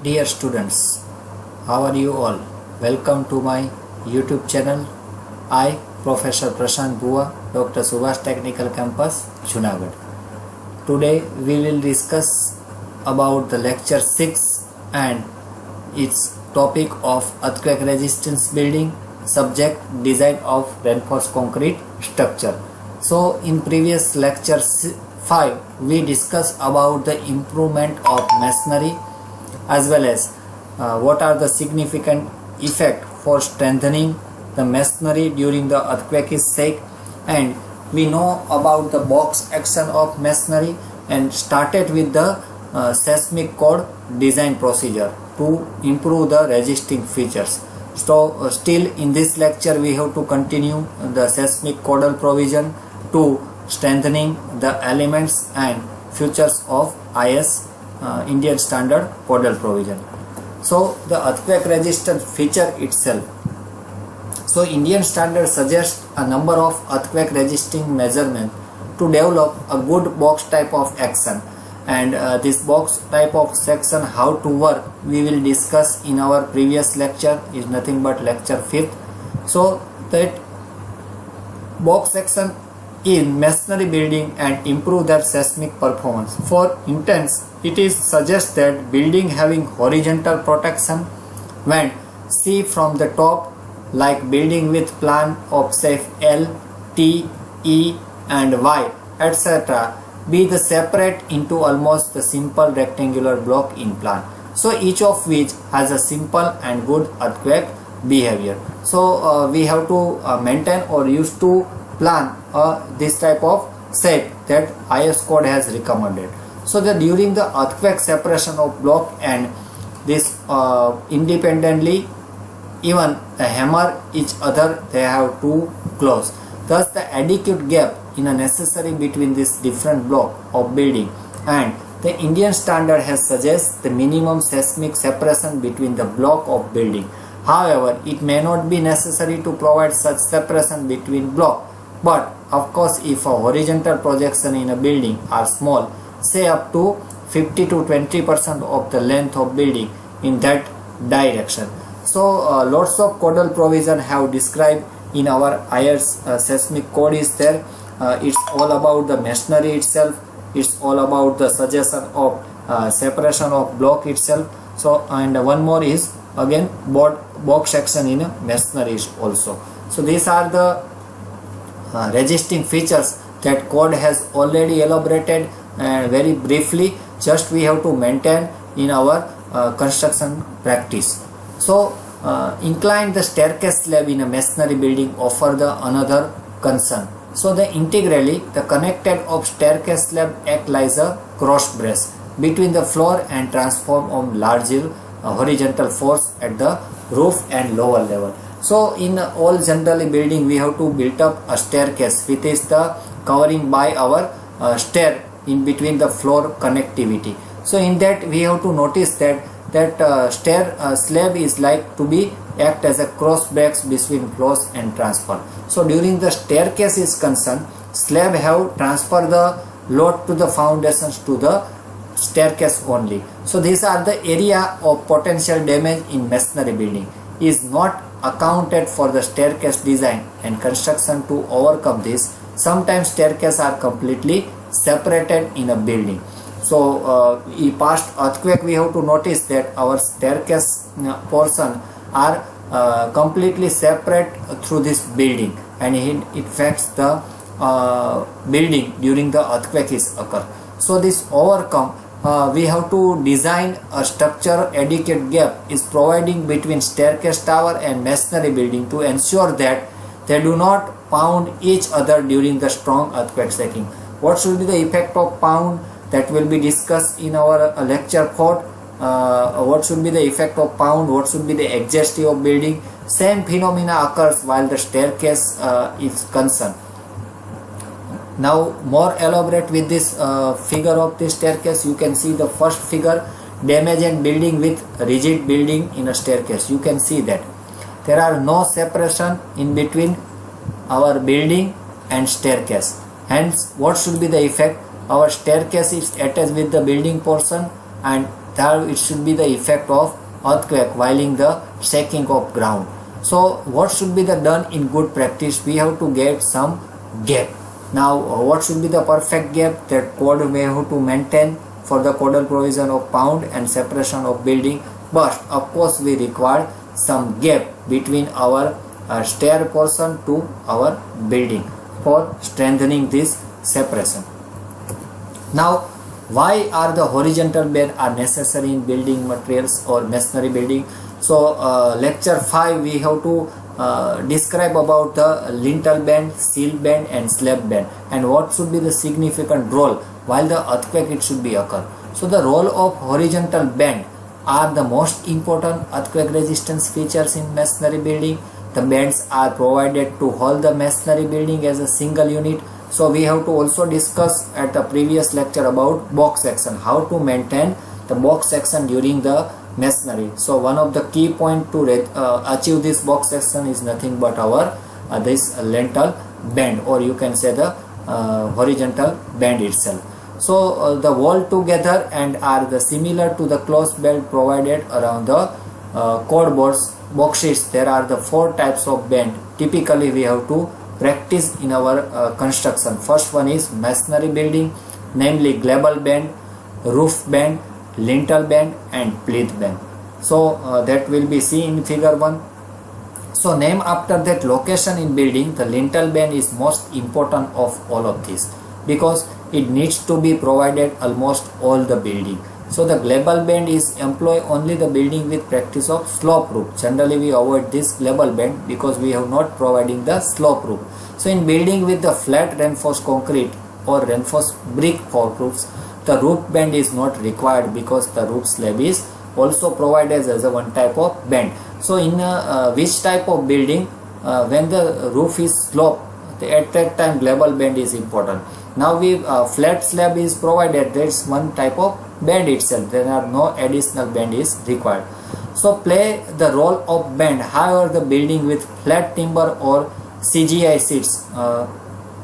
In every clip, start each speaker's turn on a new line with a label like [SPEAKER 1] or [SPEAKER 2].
[SPEAKER 1] Dear students, how are you all? Welcome to my YouTube channel. I, Professor Prashant Bua, Dr. Subhash Technical Campus, Junagadh. Today we will discuss about the lecture 6 and its topic of earthquake resistance building, subject design of reinforced concrete structure. So in previous lecture 5 we discussed about the improvement of masonry as well as what are the significant effect for strengthening the masonry during the earthquake is shake, and we know about the box action of masonry and started with the seismic cord design procedure to improve the resisting features. So still in this lecture we have to continue the seismic cordal provision to strengthening the elements and features of IS Indian standard cordal provision. So the earthquake resistance feature itself. So Indian standard suggests a number of earthquake resisting measurements to develop a good box type of action, and this box type of section how to work we will discuss in our previous lecture, is nothing but lecture 5th. So that box section in masonry building and improve their seismic performance. For instance, it is suggests that building having horizontal protection when see from the top, like building with plan of say L, T, E and Y etc. be the separate into almost the simple rectangular block in plan. So each of which has a simple and good earthquake behavior. So we have to maintain or use to plan this type of shape that IS code has recommended. So that during the earthquake separation of block and this independently, even the hammer each other they have to close. Thus the adequate gap in a necessary between this different block of building, and the Indian standard has suggests the minimum seismic separation between the block of building. However, it may not be necessary to provide such separation between block, but of course if a horizontal projection in a building are small, say up to 50 to 20% of the length of building in that direction. So lots of codal provision have described in our IS seismic code is there. It's all about the masonry itself, it's all about the suggestion of separation of block itself. So and one more is again box section in a masonry also. So these are the resisting features that code has already elaborated and very briefly, just we have to maintain in our construction practice. So incline the staircase slab in a masonry building offer the another concern. So the integrally the connected of staircase slab act like a cross brace between the floor and transform on larger horizontal force at the roof and lower level. So in all generally building we have to build up a staircase which is the covering by our stair in between the floor connectivity. So in that we have to notice that stair slab is like to be act as a cross brace between floors and transfer. So during the staircase is concerned, slab have transfer the load to the foundations to the staircase only. So these are the area of potential damage in masonry building is not accounted for the staircase design and construction. To overcome this, sometimes staircase are completely separated in a building. So in past earthquake we have to notice that our staircase portion are completely separate through this building, and it affects the building during the earthquake is occur. So this overcome we have to design a structure adequate gap is providing between staircase tower and masonry building to ensure that they do not pound each other during the strong earthquake shaking. What should be the effect of pound? That will be discussed in our lecture 4. What should be the effect of pound? What should be the adjustive of building? Same phenomena occurs while the staircase is concerned. Now more elaborate with this figure of the staircase, you can see the first figure, damage and building with rigid building in a staircase. You can see that there are no separation in between our building and staircase. Hence what should be the effect? Our staircase is attached with the building portion and Third, it should be the effect of earthquake while in the shaking of ground. So what should be the done in good practice? We have to get some gap. Now what should be the perfect gap? That code we have to maintain for the codal provision of pound and separation of building, but of course we require some gap between our stair portion to our building for strengthening this separation. Now why are the horizontal band are necessary in building materials or masonry building? So lecture 5 we have to describe about the lintel band, seal band and slab band, and what should be the significant role while the earthquake it should be occur. So the role of horizontal band are the most important earthquake resistance features in masonry building. The bands are provided to hold the masonry building as a single unit. So we have to also discuss at the previous lecture about box section, how to maintain the box section during the masonry. So one of the key point to achieve this box section is nothing but our this lintel band, or you can say the horizontal band itself. So the wall together and are the similar to the closed band provided around the cord boards, box sheets. There are the 4 types of band typically we have to practice in our construction. First one is masonry building, namely glabell band, roof band, lintel band and plinth band. So that will be seen in figure 1. So name after that location in building, the lintel band is most important of all of these because it needs to be provided almost all the building. So the glabell band is employ only the building with practice of slope roof. Generally we avoid this glabell band because we have not providing the slope roof. So in building with the flat reinforced concrete or reinforced brick for roofs, the roof band is not required because the roof slab is also provided as a one type of band. So in which type of building when the roof is sloped, at that time glabell band is important. Now we flat slab is provided, that's one type of band itself, there are no additional band is required. So play the role of band. However, the building with flat timber or CGI sheets,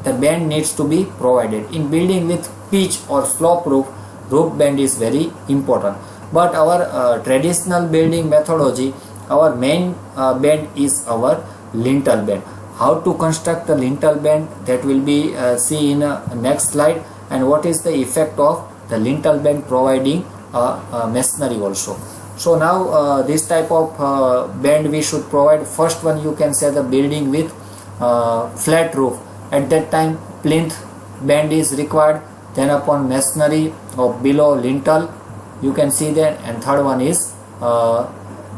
[SPEAKER 1] the band needs to be provided. In building with pitch or slope roof, roof band is very important. But our traditional building methodology, our main band is our lintel band. How to construct the lintel band, that will be seen in next slide, and what is the effect of the lintel band providing masonry also. So now this type of band we should provide. First one, you can say the building with flat roof, at that time plinth band is required. Then upon masonry of below lintel, you can see that, and third one is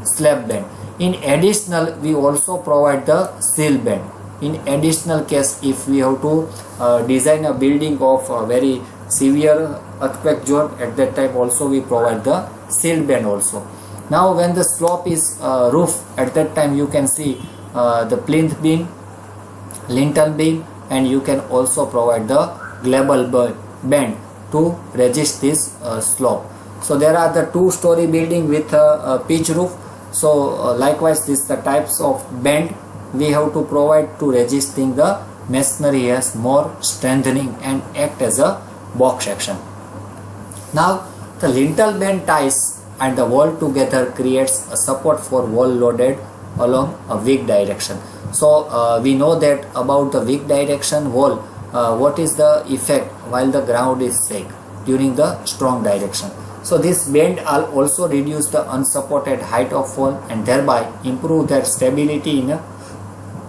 [SPEAKER 1] slab band. In additional, we also provide the seal band. In additional case, if we have to design a building of a very severe earthquake zone, at that time also we provide the seal band also. Now when the slope is roof, at that time you can see the plinth beam, lintel beam, and you can also provide the glabell band to resist this slope. So there are the 2-story building with a pitch roof. So likewise, this the types of band we have to provide to resisting the masonry as more strengthening and act as a box section. Now the lintel band ties and the wall together creates a support for wall loaded along a weak direction. So we know that about the weak direction wall, what is the effect while the ground is shake during the strong direction. So this band also reduce the unsupported height of wall and thereby improve their stability in a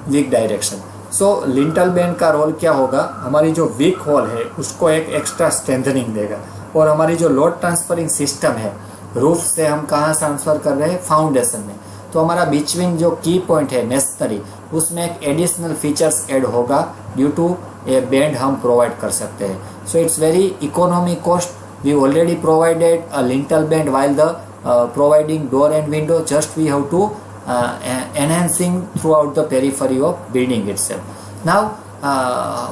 [SPEAKER 1] weak direction. So lintel band का role क्या होगा, हमारी जो week wall है उसको एक extra strengthening देगा, और हमारी जो लोड ट्रांसफरिंग सिस्टम है रूफ से हम कहाँ ट्रांसफर कर रहे हैं, फाउंडेशन में, तो हमारा बिटवीन जो की पॉइंट है मेसनरी उसमें एक एडिशनल फीचर्स ऐड होगा ड्यू टू ए बैंड हम प्रोवाइड कर सकते हैं. So it's very economy cost. We already provided a lintel band while the providing door and window. Just we have to enhancing throughout the periphery of building itself. Now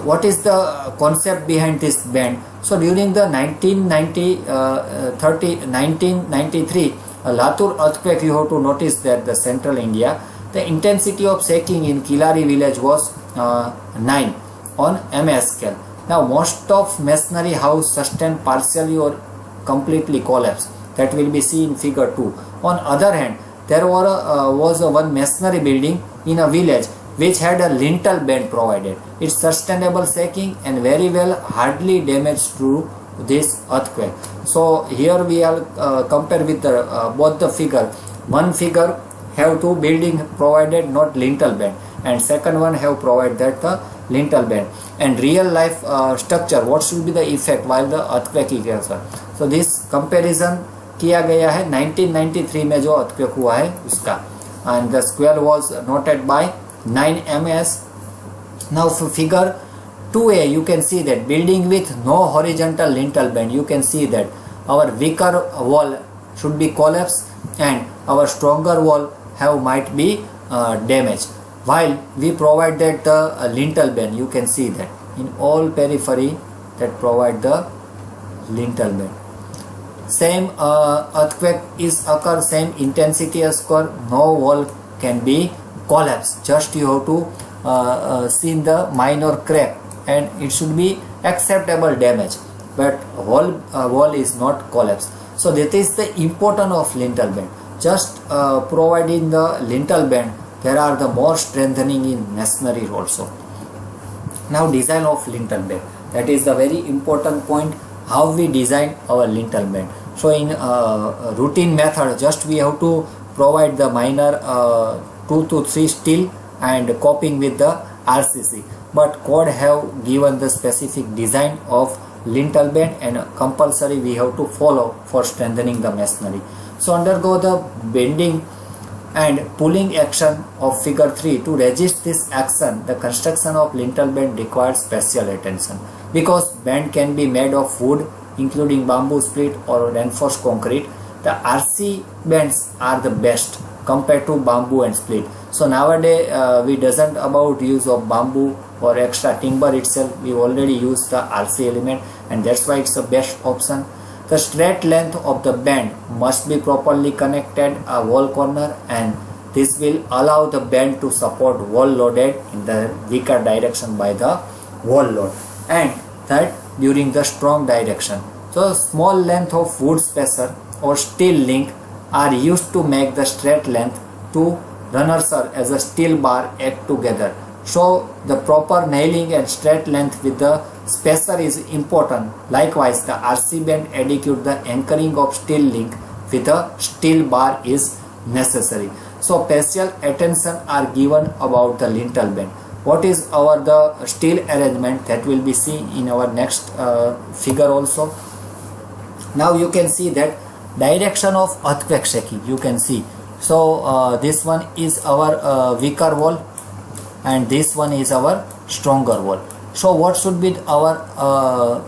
[SPEAKER 1] what is the concept behind this band? So during the 1993 Latur earthquake, you have to notice that the central India, the intensity of shaking in Kilari village was 9 on MS scale. Now most of masonry house sustained partially or completely collapse. that will be seen in figure 2. On other hand, there was one masonry building in a village which had a lintel band provided. It's sustainable shaking and very well hardly damaged through this earthquake. So here we are compare with both the figure. One figure have two building provided not lintel band, and second one have provided that the lintel band. And real life structure, what should be the effect while the earthquake occurs. So this comparison किया गया है 1993 में जो earthquake हुआ है उसका, and the square was noted by 9 ms. Now for figure 2a you can see that building with no horizontal lintel band, you can see that our weaker wall should be collapsed and our stronger wall might be damaged, while we provide that the lintel band. You can see that in all periphery that provide the lintel band. Same earthquake is occur, same intensity as occur, no wall can be collapsed. Just you have to see the minor crack and it should be acceptable damage, but wall is not collapsed. So that is the importance of lintel band. Just providing the lintel band, there are the more strengthening in masonry also. Now design of lintel band, that is the very important point, how we design our lintel band. So in routine method, just we have to provide the minor 2 to 3 steel and coping with the RCC, but code have given the specific design of lintel band and compulsory we have to follow for strengthening the masonry. So undergo the bending and pulling action of figure 3. To resist this action, the construction of lintel band requires special attention, because band can be made of wood including bamboo split or reinforced concrete. The RC bands are the best compared to bamboo and split. So nowadays we doesn't about use of bamboo or extra timber itself, we already use the RC element, and that's why it's the best option. The straight length of the band must be properly connected a wall corner, and this will allow the band to support wall loaded in the weaker direction by the wall load, and that during the strong direction. So small length of wood spacer or steel link are used to make the straight length to runners as a steel bar act together. So the proper nailing and straight length with the spacer is important. Likewise, the RC band adequate the anchoring of steel link with a steel bar is necessary. So special attention are given about the lintel band. What is our the steel arrangement, that will be seen in our next figure also. Now you can see that direction of earthquake shaking, you can see. So this one is our weaker wall and this one is our stronger wall. So what should be our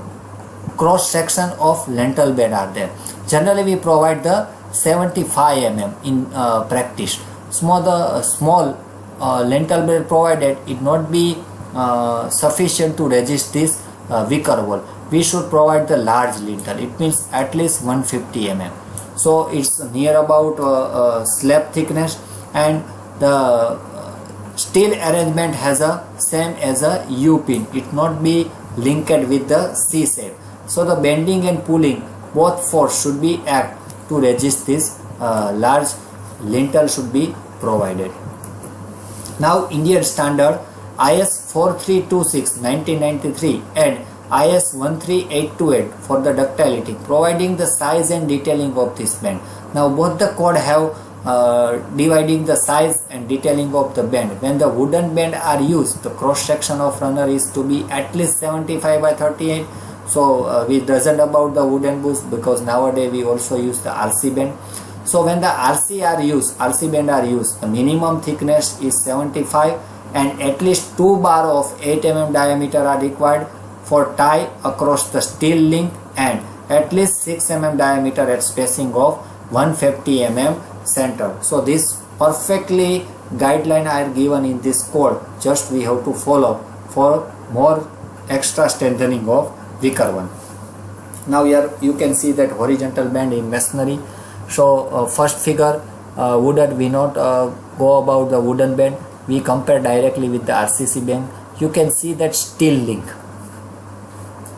[SPEAKER 1] cross section of lintel band are there? Generally we provide the 75 mm in practice. Small lintel band provided, it not be sufficient to resist this weaker wall. We should provide the large lintel, it means at least 150 mm. So it's near about slab thickness, and the steel arrangement has a same as a U pin, it not be linked with the C shape. So the bending and pulling both force should be act to resist this large lintel should be provided. Now Indian standard IS 4326 1993 and IS 13828 for the ductility, providing the size and detailing of this band. Now both the code have dividing the size and detailing of the band. When the wooden band are used, the cross section of runner is to be at least 75 by 38. So we doesn't about the wooden bush, because nowadays we also use the RC band. So when the RC band are used, the minimum thickness is 75 and at least 2 bar of 8 mm diameter are required for tie across the steel link, and at least 6 mm diameter at spacing of 150 mm center. So this perfectly guideline are given in this code, just we have to follow for more extra strengthening of weaker one. Now here you can see that horizontal band in masonry. So first figure wooden, we not go about the wooden band, we compare directly with the RCC band. You can see that steel link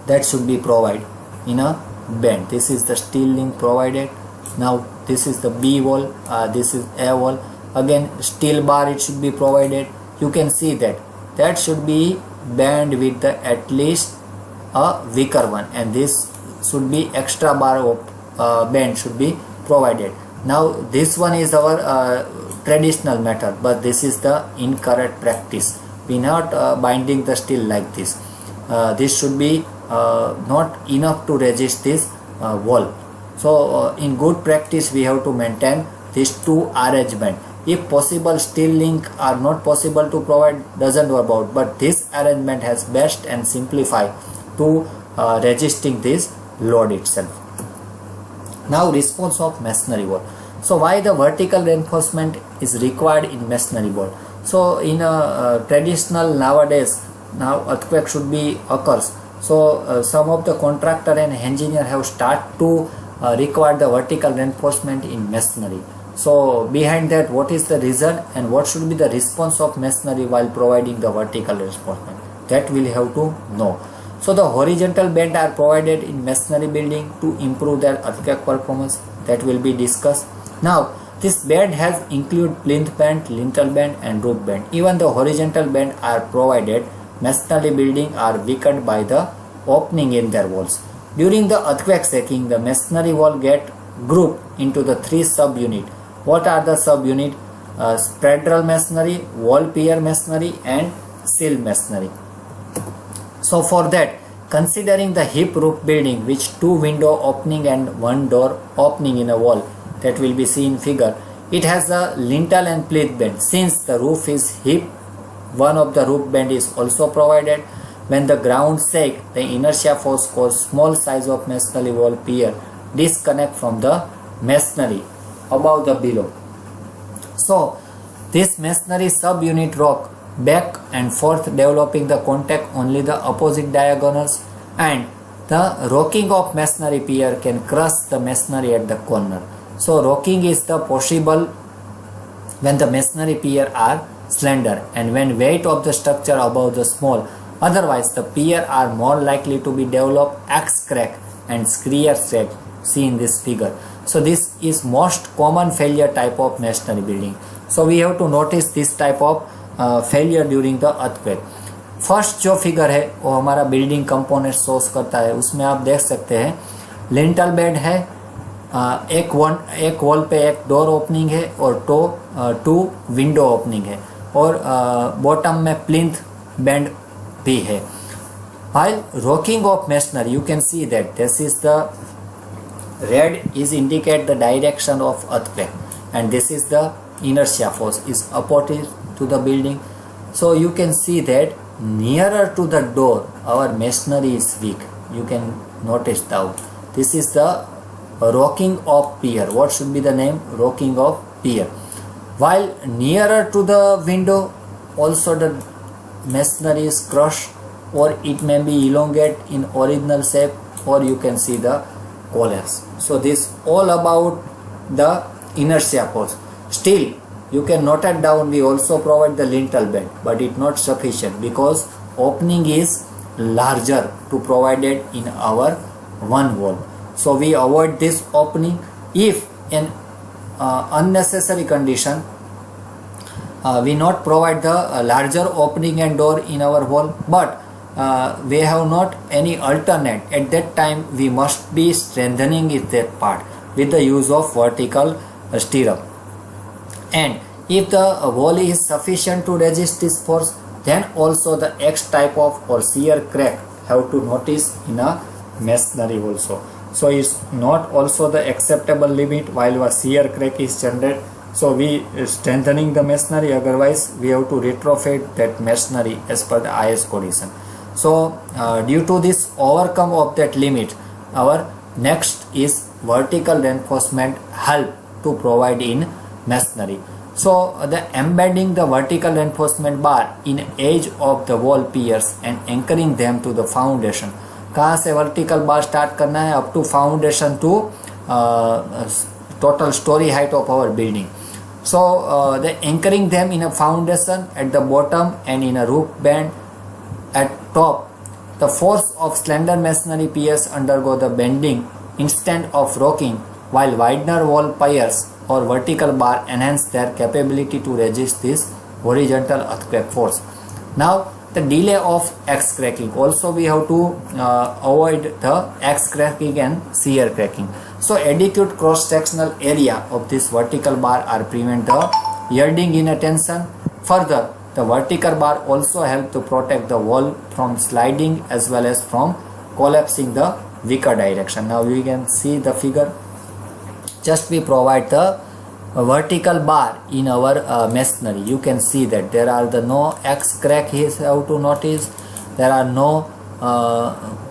[SPEAKER 1] that should be provided in a band. This is the steel link provided, Now this is the B wall, this is A wall. Again steel bar it should be provided. You can see that should be band with the at least a weaker one, and this should be extra bar of band should be provided. Now this one is our traditional method, but this is the incorrect practice. We not binding the steel like this. This should be not enough to resist this wall. So in good practice we have to maintain these two arrangement. If possible steel link are not possible to provide, doesn't work out, but this arrangement has best and simplify to resisting this load itself. Now response of masonry wall. So why the vertical reinforcement is required in masonry wall? So in a traditional nowadays, now earthquake should be occurs. So some of the contractor and engineer have start to require the vertical reinforcement in masonry. So behind that, what is the reason and what should be the response of masonry while providing the vertical reinforcement? That we'll have to know. So the horizontal band are provided in masonry building to improve their earthquake performance. That will be discussed. Now this band has include plinth band, lintel band and roof band. Even the horizontal band are provided. Masonry building are weakened by the opening in their walls. During the earthquake shaking, the masonry wall get grouped into the three sub-unit. What are the sub-unit? Spandrel masonry, wall pier masonry and sill masonry. So for that, considering the hip roof building which two window opening and one door opening in a wall, that will be seen figure, it has a lintel and plinth band. Since the roof is hip, one of the roof band is also provided. When the ground shake, the inertia force cause small size of masonry wall pier disconnect from the masonry above the below. So this masonry subunit rock back and forth, developing the contact only the opposite diagonals, and the rocking of masonry pier can crush the masonry at the corner. So rocking is the possible when the masonry pier are slender and when weight of the structure above the small. Otherwise the pier are more likely to be developed axe crack and screer crack. See in this figure. So this is most common failure type of masonry building. So we have to notice this type of failure during the earthquake. First जो figure है वो हमारा building component source करता है. उसमें आप देख सकते हैं लिंटल बेड है, एक वॉल पे एक डोर ओपनिंग है और टू विंडो ओपनिंग है और बॉटम में प्लिंथ बेंड भी है. While rocking of masonry, you can see that this is the red is indicate the direction of earthquake and this is the inertia force is opposite to the building. So you can see that nearer to the door our masonry is weak. You can notice now this is the rocking of pier. What should be the name? Rocking of pier. While nearer to the window also the masonry is crushed or it may be elongate in original shape or you can see the collapse. So this all about the inertia force. Still you can note it down, we also provide the lintel band, but it not sufficient because opening is larger to provide it in our one wall. So we avoid this opening. If in unnecessary condition we not provide the larger opening and door in our wall, but we have not any alternate. At that time we must be strengthening it that part with the use of vertical stirrup. And if the wall is sufficient to resist this force, then also the X type of or shear crack have to notice in a masonry also. So it's not also the acceptable limit while a shear crack is generated. So we strengthening the masonry, otherwise we have to retrofit that masonry as per the IS condition. So due to this overcome of that limit, our next is vertical reinforcement help to provide in masonry. So the embedding the vertical reinforcement bar in edge of the wall piers and anchoring them to the foundation. कहाँ से vertical bar start करना है? Up to foundation to total story height of our building. So the anchoring them in a foundation at the bottom and in a roof band at top. The force of slender masonry piers undergo the bending instead of rocking while widener wall piers or vertical bar enhance their capability to resist this horizontal earthquake force. Now the delay of X cracking, also we have to avoid the X cracking and shear cracking. So adequate cross sectional area of this vertical bar are prevent the yielding in a tension. Further, the vertical bar also help to protect the wall from sliding as well as from collapsing the weaker direction. Now we can see the figure. Just we provide the vertical bar in our masonry. You can see that there are the no X crack is how to notice. There are no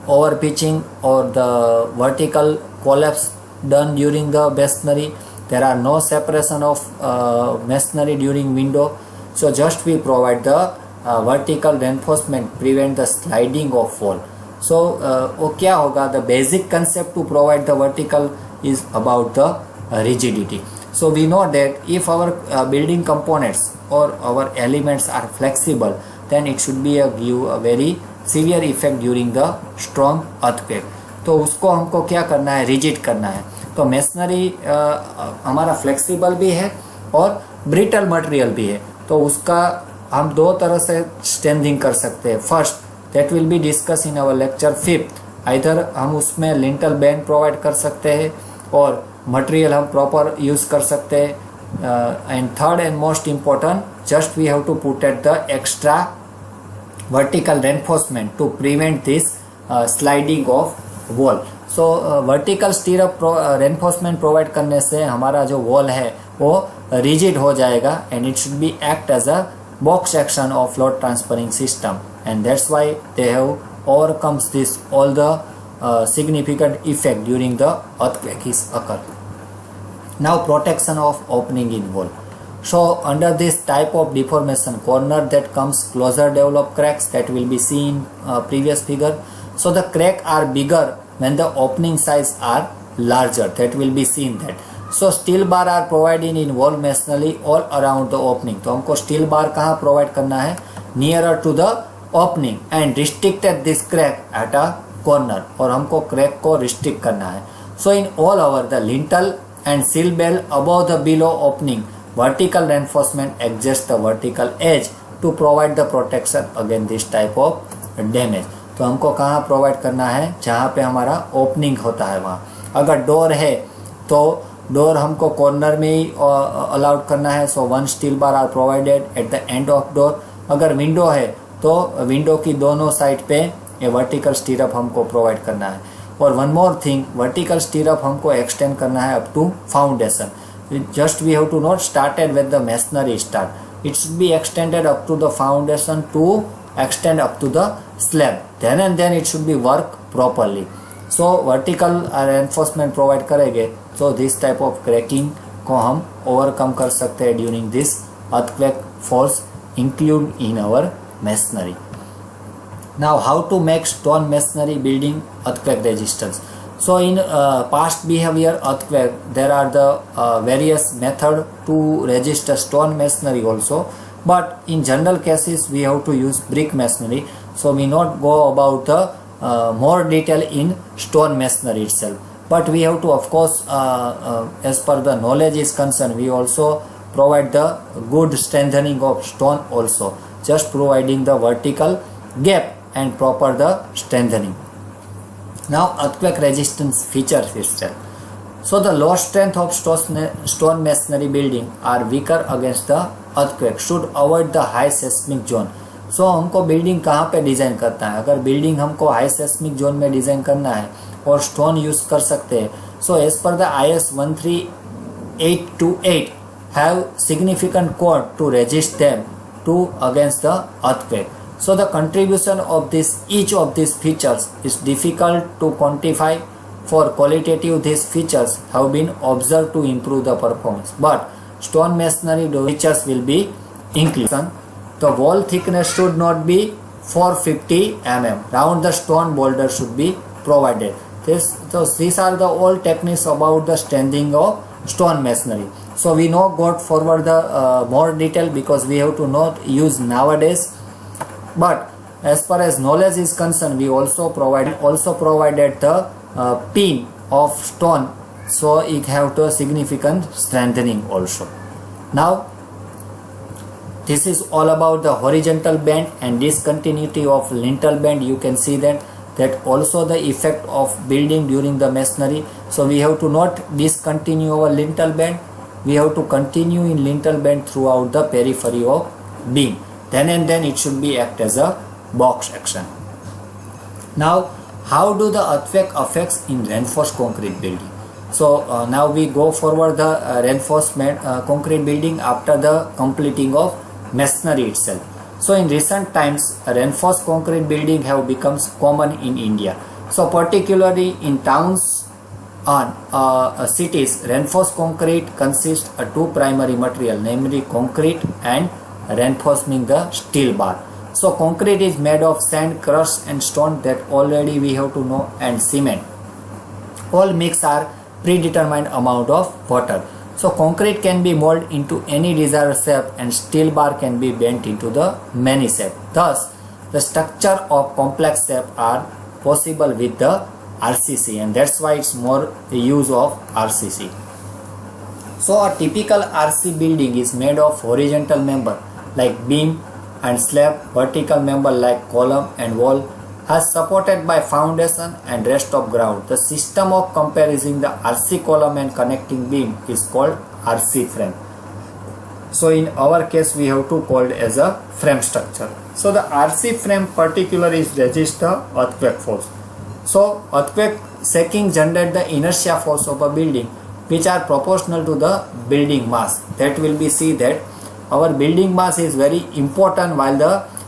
[SPEAKER 1] over pitching or the vertical collapse done during the masonry. There are no separation of masonry during window. So just we provide the vertical reinforcement prevent the sliding of wall. So वो क्या होगा, the basic concept to provide the vertical is about the rigidity. So we know that if our building components or our elements are flexible, then it should be give a very severe effect during the strong earthquake. तो उसको हमको क्या करना है, rigid करना है. तो masonry हमारा फ्लेक्सिबल भी है और ब्रिटल मटेरियल भी है. तो उसका हम दो तरह से स्ट्रेंथिंग कर सकते हैं. First that will be discuss in our lecture 5th. इधर हम उसमें लिंटल बैंड प्रोवाइड कर सकते हैं और मटेरियल हम प्रॉपर यूज कर सकते हैं. And third and most important, just we have to put at the extra vertical reinforcement to prevent this sliding of wall. So vertical stirrup reinforcement provide करने से हमारा जो वॉल है वो रिजिड हो जाएगा and it should be act as a box action of load transferring system, and that's why they have overcomes this all the significant effect during the earthquake is occur. Now protection of opening in wall. So under this type of deformation, corner that comes closer develop cracks that will be seen previous figure. So the crack are bigger when the opening size are larger, that will be seen that. So steel bar are provided in wall masonry all around the opening. तो हमको steel bar कहाँ provide करना है, nearer to the opening and restricted this crack at a corner, और हमको crack को restrict करना है. So in all over the lintel and sill bell above the below opening, vertical reinforcement adjust the vertical edge to provide the protection against this type of damage. तो हमको कहाँ provide करना है, जहाँ पे हमारा ओपनिंग होता है वहाँ. अगर डोर है तो डोर हमको कॉर्नर में ही अलाउड करना है. So one steel bar are provided at the end of door. अगर विंडो है तो विंडो की दोनों साइड पे ये वर्टिकल स्टीरअप हमको प्रोवाइड करना है. और one more thing, vertical stirrup हमको एक्सटेंड करना है up to foundation. Just we have to not started with the masonry start, it should be extended up to the foundation to extend up to the slab, then and then it should be work properly. So vertical reinforcement provide करेंगे तो this type of cracking को हम overcome कर सकते हैं during this earthquake force include in our masonry. Now how to make stone masonry building earthquake resistance. So in past behavior earthquake there are the various method to resist a stone masonry also, but in general cases we have to use brick masonry. So we not go about the more detail in stone masonry itself, but we have to of course as per the knowledge is concerned, we also provide the good strengthening of stone also, just providing the vertical gap and proper the strengthening. Now earthquake resistance features itself. So the low strength of stone masonry building are weaker against the earthquake, should avoid the high seismic zone. So हमको building कहाँ पे design करना है, अगर building हमको high seismic zone में design करना है और स्टोन यूज कर सकते हैं. So as per the IS 13828 have significant core to resist them to against the earthquake. So the contribution of this each of these features is difficult to quantify. For qualitative, these features have been observed to improve the performance, but stone masonry features will be inclusion. The wall thickness should not be 450 mm. Round the stone boulder should be provided. So these are the all techniques about the strengthening of stone masonry. So we know got forward the more detail because we have to not use nowadays, but as far as knowledge is concerned, we also provided the pin of stone so it have to significant strengthening also. Now this is all about the horizontal bend and discontinuity of lintel bend. You can see that also the effect of building during the masonry. So we have to not discontinue our lintel bend, we have to continue in lintel bend throughout the periphery of beam. Then and then it should be act as a box action. Now how do the earthquake affects in reinforced concrete building? So now we go forward the reinforcement concrete building after the completing of masonry itself. So in recent times reinforced concrete building have become common in India. So particularly in towns and cities, reinforced concrete consists of two primary material, namely concrete and reinforcing the steel bar. So concrete is made of sand, crushed and stone, that already we have to know, and cement. All mix are predetermined amount of water. So concrete can be molded into any desired shape and steel bar can be bent into the many shape. Thus the structure of complex shape are possible with the RCC, and that's why it's more the use of RCC. So a typical RC building is made of horizontal member like beam and slab, vertical member like column and wall, has supported by foundation and rest of ground. The system of comparison the RC column and connecting beam is called RC frame. So in our case we have to call it as a frame structure. So the RC frame particular is resist the earthquake force. So earthquake shaking generate the inertia force of a building which are proportional to the building mass. That will be see that our building mass is very important while the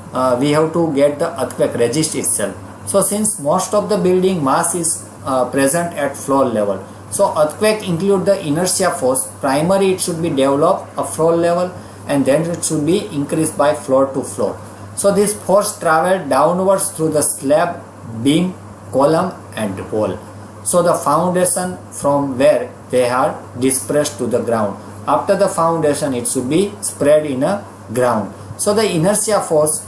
[SPEAKER 1] we have to get the earthquake resist itself. So since most of the building mass is present at floor level, so earthquake include the inertia force. Primary it should be developed at floor level and then it should be increased by floor to floor. So this force travel downwards through the slab, beam, column and wall. So the foundation from where they are dispersed to the ground. After the foundation it should be spread in a ground. So the inertia force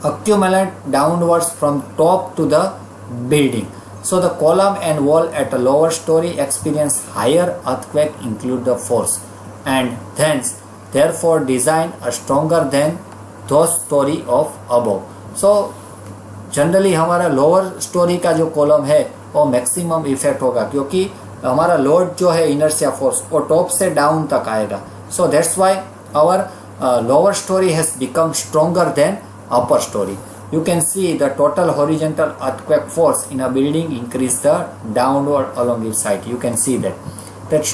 [SPEAKER 1] accumulate downwards from top to the building. So the column and wall at a lower story experience higher earthquake include the force and hence therefore design a stronger than those story of above. So generally हमारा lower story का जो column है वो maximum effect होगा क्योंकि हमारा load जो है इनर्शिया फोर्स वो टॉप से डाउन तक आएगा. So that's why our lower story has become stronger than upper story. You can see the total horizontal earthquake force in a building increase the downward along its side. You can see that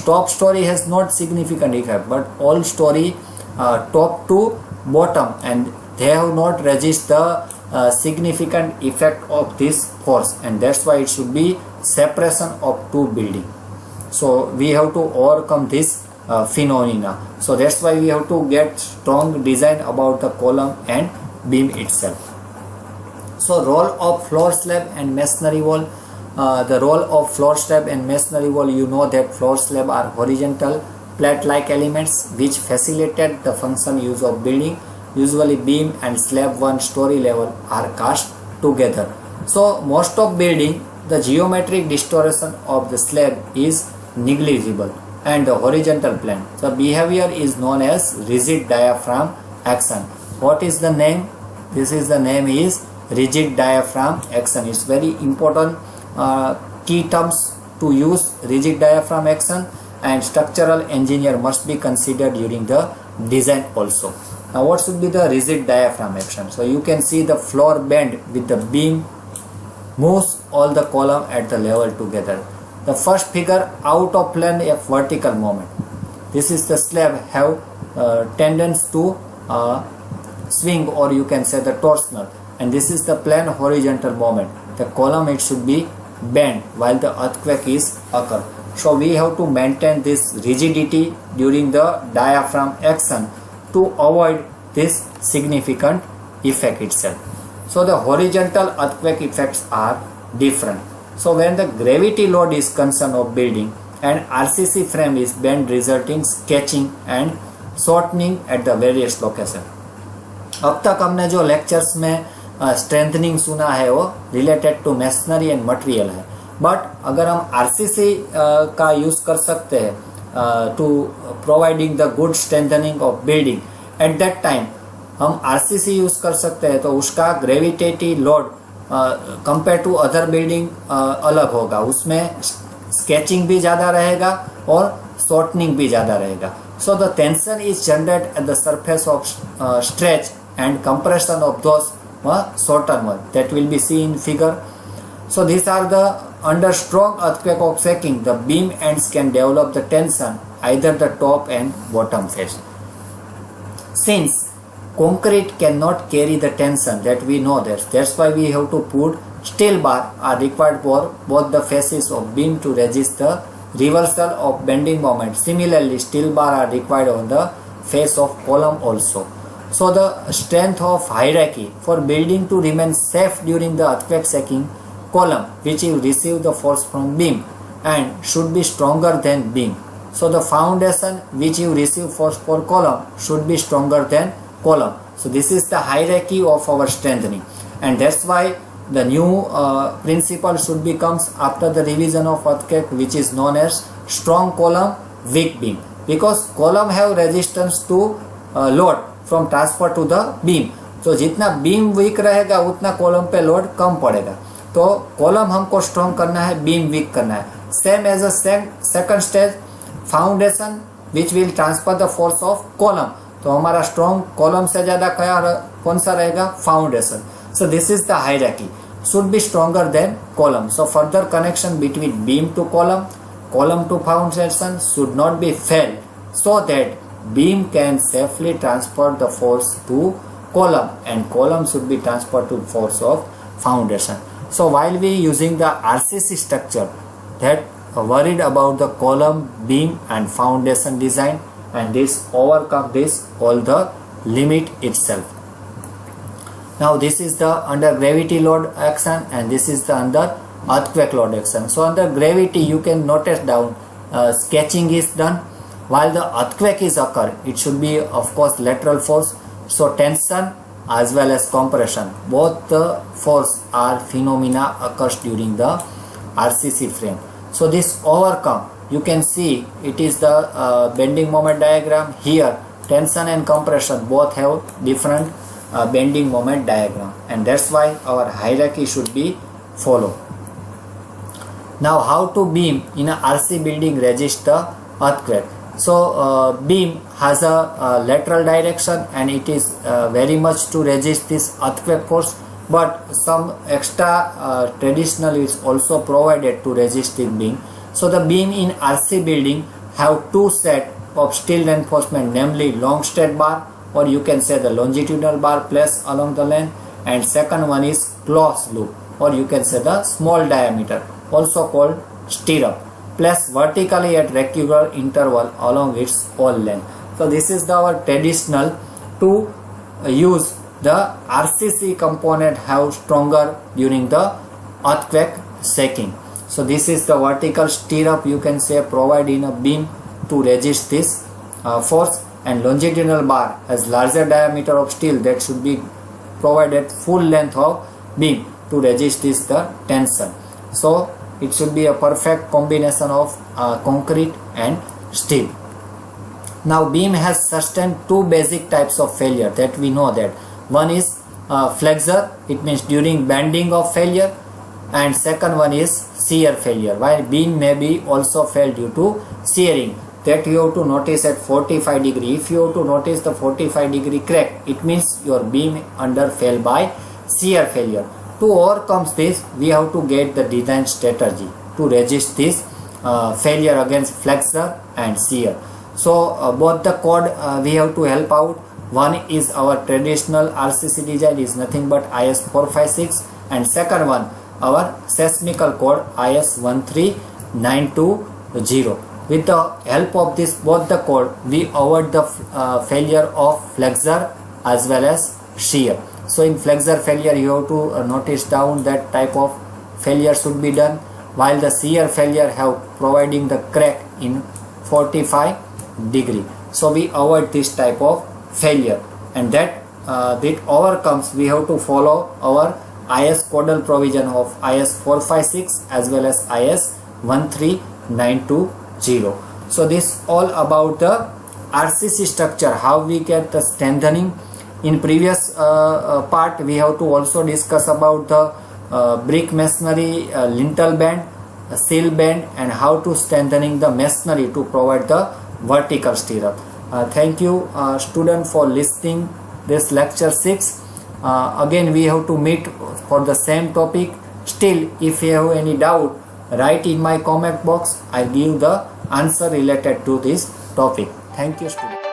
[SPEAKER 1] top story has not significant effect, but all story top to bottom and they have not resist the significant effect of this force, and that's why it should be separation of two building. So we have to overcome this phenomena. So that's why we have to get strong design about the column and beam itself. So role of floor slab and masonry wall. The role of floor slab and masonry wall, you know that floor slab are horizontal plate-like elements which facilitate the function use of building. Usually beam and slab one story level are cast together. So most of building the geometric distortion of the slab is negligible and the horizontal plane. The behavior is known as rigid diaphragm action. What is the name? This is the name is rigid diaphragm action. It's very important key terms to use rigid diaphragm action, and structural engineer must be considered during the design also. Now what should be the rigid diaphragm action? So you can see the floor bend with the beam moves all the column at the level together. The first figure out of plane a vertical moment. This is the slab have tendency to swing, or you can say the torsional, and this is the plane horizontal moment. The column it should be bent while the earthquake is occur. So we have to maintain this rigidity during the diaphragm action to avoid this significant effect itself. So the horizontal earthquake effects are different. So when the gravity load is concerned of building and RCC frame is bent, resulting sketching and shortening at the various location. अब तक हमने जो lectures में strengthening सुना है वो related to masonry and material है, but अगर हम आरसीसी का यूज कर सकते हैं to providing the good strengthening of building, at that time हम आरसीसी यूज कर सकते हैं, तो उसका gravitative load compare to other building अलग होगा, उसमें स्केचिंग भी ज़्यादा रहेगा और शॉर्टनिंग भी ज़्यादा रहेगा. So the tension is generated at the surface of stretch and compression of those shorter one that will be seen in figure. So these are the under strong earthquake of shaking, the beam ends can develop the tension either the top and bottom face. Since concrete cannot carry the tension, that we know that's why we have to put steel bar are required for both the faces of beam to resist the reversal of bending moment. Similarly, steel bar are required on the face of column also. So the strength of hierarchy for building to remain safe during the earthquake shaking, column which will receive the force from beam and should be stronger than beam. So the foundation which you receive force for column should be stronger than column. So this is the hierarchy of our strengthening, and that's why the new principle should be comes after the revision of earthquake, which is known as strong column, weak beam, because column have resistance to load from transfer to the beam. तो जितना beam week रहेगा उतना column पे load कम पड़ेगा. तो column हमको strong करना है, बीम वीक करना है. Same as a second stage foundation which will transfer the force of column. तो हमारा स्ट्रॉन्ग कॉलम से ज्यादा कौन सा रहेगा? Foundation. So this is the hierarchy, should be stronger than column. So further connection between beam to column to foundation should not be fail, so that beam can safely transfer the force to column and column should be transferred to force of foundation. So while we using the RCC structure, that worried about the column, beam and foundation design, and this overcome this all the limit itself. Now this is the under gravity load action and this is the under earthquake load action. So under gravity you can notice down sketching is done. While the earthquake is occur, it should be of course lateral force. So tension as well as compression, both the force are phenomena occurs during the RCC frame. So this overcome, you can see it is the bending moment diagram. Here tension and compression both have different bending moment diagram, and that's why our hierarchy should be followed. Now how to beam in a RC building resist the earthquake? So beam has a lateral direction and it is very much to resist this earthquake force, but some extra traditional is also provided to resist the beam. So the beam in RC building have two set of steel reinforcement, namely long straight bar, or you can say the longitudinal bar placed along the length, and second one is closed loop, or you can say the small diameter, also called stirrup, placed vertically at regular interval along its whole length. So this is our traditional to use the RCC component have stronger during the earthquake shaking. So this is the vertical stirrup, you can say, provide in a beam to resist this force, and longitudinal bar has larger diameter of steel that should be provided full length of beam to resist this the tension. So it should be a perfect combination of concrete and steel. Now beam has sustained two basic types of failure that we know that. One is flexure, it means during bending of failure, and second one is shear failure, while beam may be also fail due to shearing, that you have to notice at 45 degree. If you have to notice the 45 degree crack, it means your beam under fail by shear failure. To overcome this, we have to get the design strategy to resist this failure against flexure and shear. So both the code we have to help out. One is our traditional RCC design is nothing but IS 456, and second one our seismical code IS 13920. With the help of this both the code, we avoid the failure of flexure as well as shear. So in flexure failure you have to notice down that type of failure should be done, while the shear failure have providing the crack in 45 degree. So we avoid this type of failure, and that overcomes we have to follow our IS codal provision of IS 456 as well as IS 13920. So this all about the RCC structure, how we get the strengthening. In previous part we have to also discuss about the brick masonry, lintel band, sill band, and how to strengthening the masonry to provide the vertical stirrup. Thank you student for listening this lecture 6. Again we have to meet for the same topic. Still, if you have any doubt, write in my comment box. I give the answer related to this topic. Thank you student.